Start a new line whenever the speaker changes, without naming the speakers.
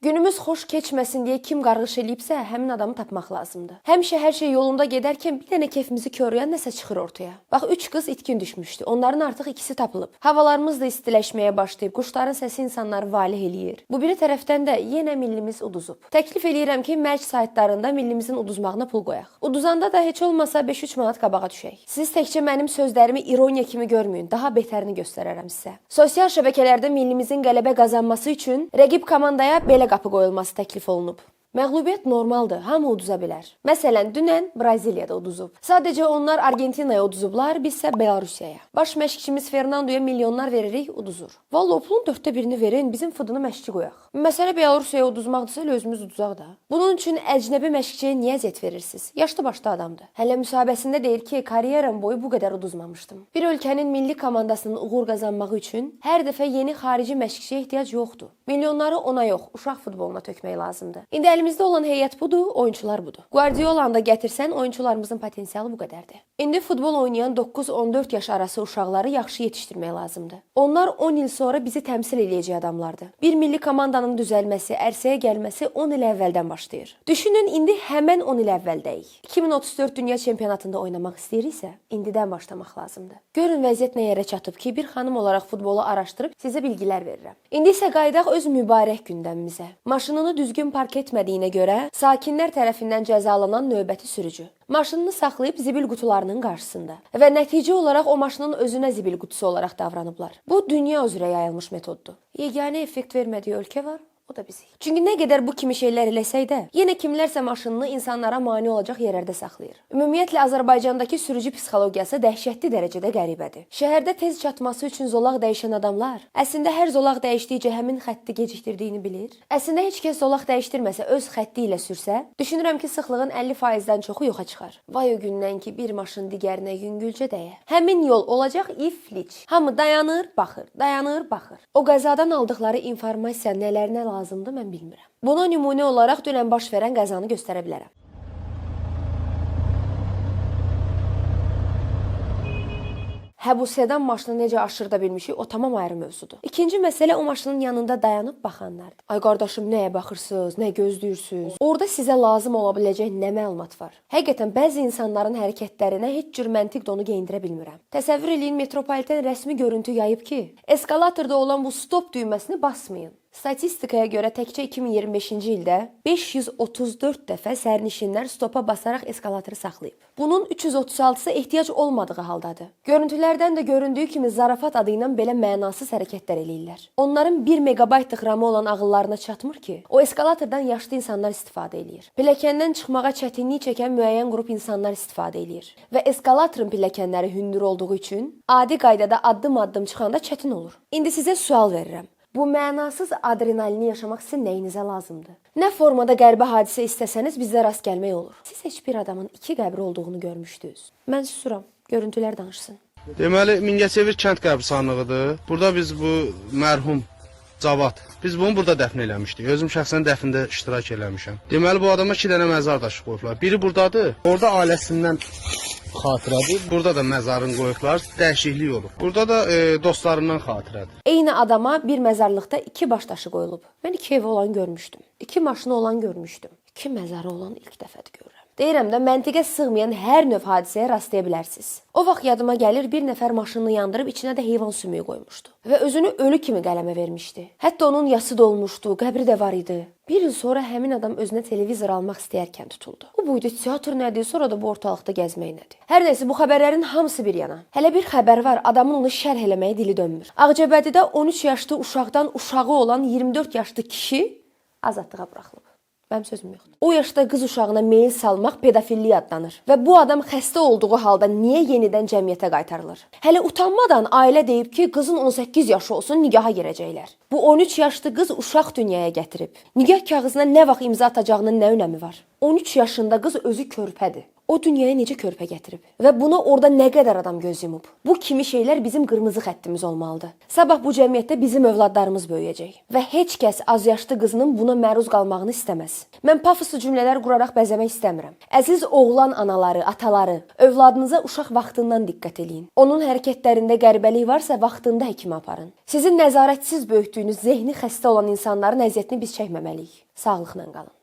Günümüz xoş keçməsin deyə kim qarğış eləyibsə, həmin adamı tapmaq lazımdır. Həmişə hər şey yolunda gedərkən bir dənə kefimizi körüyən nəsə çıxır ortaya. Bax, 3 qız itkin düşmüşdü. Onların artıq ikisi tapılıb. Havalarımız da istiləşməyə başlayıb. Quşların səsi insanları valeh eləyir. Bu biri tərəfdən də yenə millimiz uduzub. Təklif eləyirəm ki, mərc saytlarında millimizin uduzmağına pul qoyaq. Uduzanda da heç olmasa 5-3 manat qabağa düşək. Siz təkcə mənim sözlərimi ironiya kimi görməyin. Daha betərini göstərərəm sizə. Sosial şəbəkələrdə millimizin qələbə qazanması üçün rəqib komandaya belə qapı qoyulması təklif olunub. Məğlubiyyət normaldır, hamı uduza bilər. Məsələn, dünən Braziliyada uduzub. Sadəcə onlar Argentinaya uduzublar, bizsə Belarusiyaya. Baş məşqçimiz Fernandoya milyonlar veririk, uduzur. Vallahi pulun 1/4-ni verin, bizim fıdını məşqçi qoyaq. Məsələ Belarusiyaya uduzmaqdırsa, özümüz uduzaq da. Bunun üçün əcnəbi məşqçiyə niyə əziyyət verirsiniz? Yaşlı başlı adamdır. Hələ müsahibəsində deyir ki, karyeram boyu bu qədər uduzmamışdım. Bir ölkənin milli komandasının uğur qazanması üçün hər dəfə yeni xarici məşqçiyə ehtiyac yoxdur. Milyonları ona yox, uşaq futboluna tökmək lazımdır. İndi əlimizdə olan heyət budur, oyunçular budur. Guardiolanı da gətirsən, oyunçularımızın potensialı bu qədərdir. İndi futbol oynayan 9-14 yaş arası uşaqları yaxşı yetişdirmək lazımdır. Onlar 10 il sonra bizi təmsil edəcək adamlardır. Bir milli komandanın düzəlməsi, ərsəyə gəlməsi 10 il əvvəldən başlayır. Düşünün, indi həmən 10 il əvvəldəyik. 2034 dünya çempionatında oynamaq istəyiriksə, indidən başlamaq lazımdır. Görün vəziyyət nə yerə çatıb ki, bir xanım olaraq futbolu araşdırıb sizə bilgilər verirəm. İndi isə qayıdaq öz mübarək gündəmimizə. Maşınını düzgün park etmədiyinə görə sakinlər tərəfindən cəzalanan növbəti sürücü. Maşınını saxlayıb zibil qutularının qarşısında və nəticə olaraq o maşının özünə zibil qutusu olaraq davranıblar. Bu dünya üzrə yayılmış metoddur. Yeganə effekt vermədiyi ölkə var, o da bizik. Çünki nə qədər bu kimi şeylər eləsək də, yenə kimlərsə maşınını insanlara mane olacaq yerlərdə saxlayır. Ümumiyyətlə Azərbaycandakı sürücü psixologiyası dəhşətli dərəcədə qəribədir. Şəhərdə tez çatması üçün zolaq dəyişən adamlar əslində hər zolaq dəyişdikcə həmin xətti gecikdirdiyini bilir. Əslində heç kəs zolaq dəyişdirməsə, öz xətti ilə sürsə, düşünürəm ki, sıxlığın 50%-dən çoxu yoxa çıxar. Vay o gündən ki, bir maşın digərinə yüngülcə dəyə. Həmin yol olacaq iflic. Hamı dayanır, baxır, dayanır, baxır. O qəzadan aldıqları informasiya nələrinə lazımdır, mən bilmirəm. Buna nümunə olaraq dünən baş verən qəzanı göstərə bilərəm. Hə, bu sedan maşını necə aşırda bilmişik, o tamam ayrı mövzudur. İkinci məsələ o maşının yanında dayanıb baxanlardır. Ay qardaşım, nəyə baxırsınız, nə gözləyirsiniz? Orada sizə lazım ola biləcək nə məlumat var? Həqiqətən bəzi insanların hərəkətlərinə heç cür məntiq donu geyindirə bilmirəm. Təsəvvür eləyin, metropoliten rəsmi görüntü yayıb ki, eskalatorda olan bu stop düyməsini basmayın. Statistikaya görə təkcə 2025-ci ildə 534 dəfə sərnişinlər stopa basaraq eskalatoru saxlayıb. Bunun 336-sı ehtiyac olmadığı haldadır. Görüntülərdən də göründüyü kimi zarafat adı ilə belə mənasız hərəkətlər eləyirlər. Onların 1 megabaytlıq ramı olan ağıllarına çatmır ki, o eskalatordan yaşlı insanlar istifadə eləyir. Pilləkəndən çıxmağa çətinlik çəkən müəyyən qrup insanlar istifadə eləyir. Və eskalatorun pilləkənləri hündür olduğu üçün adi qaydada addım-addım çıxanda çətin olur. İndi sizə sual verirəm. Bu mənasız adrenalini yaşamaq sizin nəyinizə lazımdır? Nə formada qəribə hadisə istəsəniz bizdə rast gəlmək olur. Siz heç bir adamın 2 qəbri olduğunu görmüşdünüz. Mən susuram. Görüntülər danışsın.
Deməli, Mingəçevir kənd qəbirstanlığıdır. Burada biz bu mərhum Cavad, biz bunu burada dəfn eləmişdik. Özüm şəxsən dəfində iştirak eləmişəm. Deməli, bu adama 2 dənə məzar daşı qoyublar. Biri buradadır. Orada ailəsindən xatirədir. Burada da məzarını qoyublar. Dəyişiklik olub. Burada da dostlarından xatirədir.
Eyni adama bir məzarlıqda 2 baş daşı qoyulub. Mən 2 evi olan görmüşdüm. 2 maşını olan görmüşdüm. 2 məzarı olan ilk dəfədir görürəm. Deyirəm də, məntiqə sığmayan hər növ hadisəyə rastlaya bilərsiniz. O vaxt yadıma gəlir, bir nəfər maşınını yandırıb içinə də heyvan sümüyü qoymuşdu. Və özünü ölü kimi qələmə vermişdi. Hətta onun yası da olmuşdu, qəbri də var idi. Bir il sonra həmin adam özünə televizor almaq istəyərkən tutuldu. O buydu, teatr nədir, sonra da bu ortalıqda gəzmək nədir. Hər nəsə, bu xəbərlərin hamısı bir yana. Hələ bir xəbər var, adamın onu şərh eləməyə dili dönmür. Ağcabədidə 13 yaşlı uşaqdan uşağı olan 24 yaşlı kişi azadlığa buraxılıb. Mənim sözüm yoxdur. O yaşda qız uşağına meyil salmaq pedofillik adlanır. Və bu adam xəstə olduğu halda niyə yenidən cəmiyyətə qaytarılır? Hələ utanmadan ailə deyib ki, qızın 18 yaşı olsun, nigaha girəcəklər. Bu 13 yaşlı qız uşaq dünyaya gətirib. Nigah kağızına nə vaxt imza atacağının nə önəmi var? 13 yaşında qız özü körpədir. O dünyaya necə körpə gətirib? Və buna orada nə qədər adam göz yumub? Bu kimi şeylər bizim qırmızı xəttimiz olmalıdır. Sabah bu cəmiyyətdə bizim övladlarımız böyüyəcək və heç kəs azyaşlı qızının buna məruz qalmağını istəməz. Mən pafoslu cümlələr quraraq bəzəmək istəmirəm. Əziz oğlan anaları, ataları, övladınıza uşaq vaxtından diqqət eləyin. Onun hərəkətlərində qəribəlik varsa vaxtında həkimə aparın. Sizin nəzarətsiz böyütdüyünüz zehni xəstə olan insanların əziyyətini biz çəkməməliyik. Sağlıqla qalın.